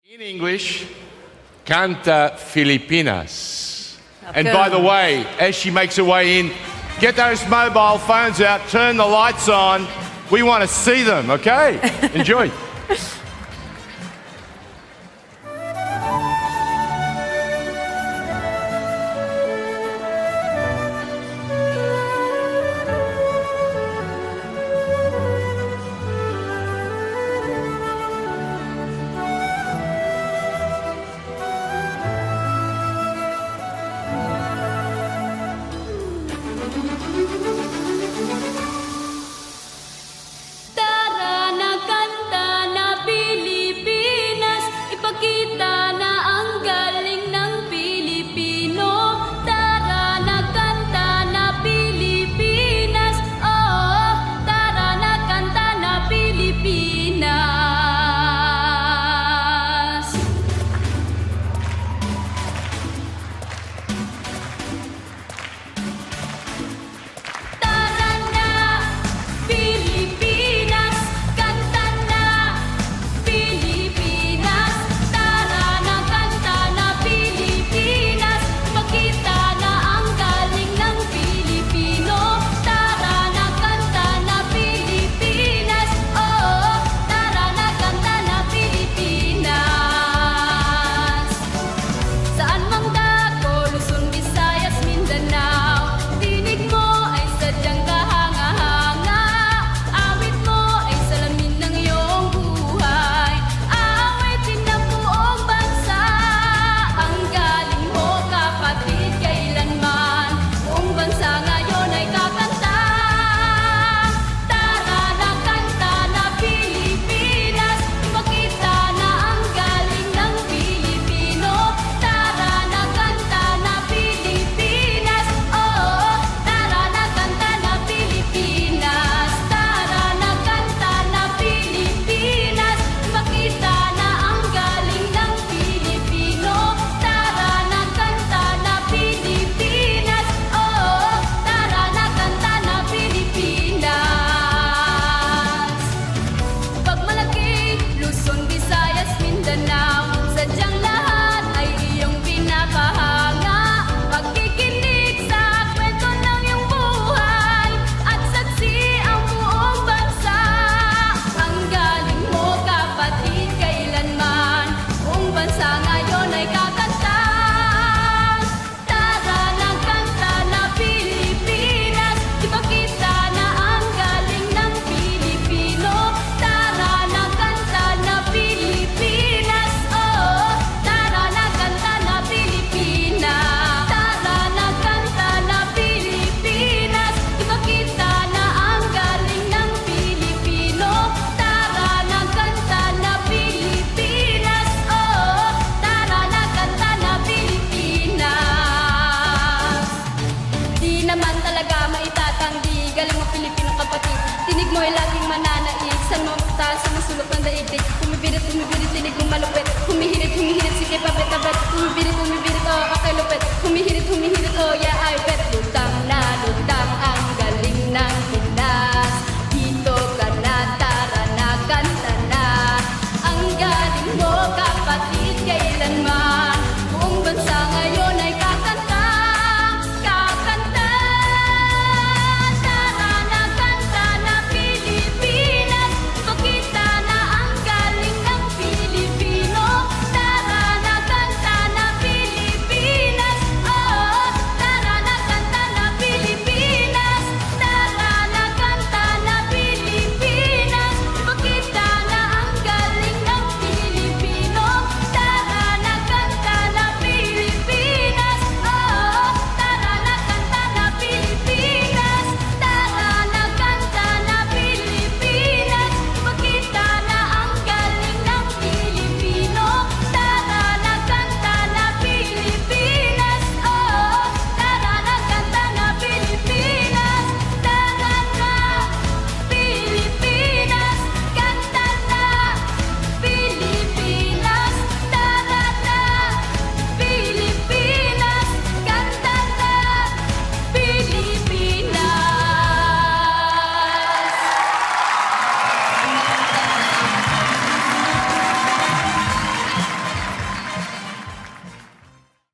In English, canta Filipinas. And by the way, as she makes her way in, get those mobile phones out, turn the lights on. We want to see them, okay? Enjoy. Tara na kanta na Pilipinas, ipakita na ang galing ng Pilipino. Tara na kanta na Pilipinas, oh, tara na kanta na Pilipinas. Tara na Pilipinas, kanta na Pilipinas. Tara na kanta na Pilipinas, makita na ang galing ng Pilipino. Tara na kanta na Pilipinas, oh, tara na kanta na Pilipinas. Saan mang dako, Luzon, Visayas, Mindanao, tinig mo ay sadyang kahanga-hanga. Awit mo ay salamin ng iyong buhay. Aawitin ng buong bansa. Ang galing mo, kapatid, kailanman. Buong bansa ngayon ay kakanta. Tara na kanta na Pilipinas, ipakita na ang galing ng Pilipino. Tara na kanta na Pilipinas, oh, tara na kanta na Pilipinas. Tara na kanta na Pilipinas, ipakita na ang galing ng Pilipino. Tara na kanta na Pilipinas, oh, tara na kanta na Pilipinas. Pag malaki, Luzon, Visayas, Mindanao, sadyang lahat ay iyong pinapahanga. Pagkikinig sa kwento ng iyong buhay at saksi ang buong bansa. Ang galing mo, kapatid, kailanman. Buong bansa ngayon ay kakanta. Tara na kanta na Pilipinas, ipakita na ang galing ng Pilipino. Tara na kanta na Pilipinas, oh, tara na kanta na Pilipinas. Tara na kanta na Pilipinas, ipakita na ang galing ng Pilipino. Tara na kanta na Pilipinas, oh, tara na kanta na Pilipinas. Di naman talaga maitatanggi, galing mo Pilipino kapatid. Tinig mo ay laging mananaig, sa mga taas sa masulok ng daigdig. Humibirit, tinig mo malupit. Humihirit, sige pabet, pabet. Humibirit, oh, okay lupit. Humihirit, oh, yeah, I bet. Lutang na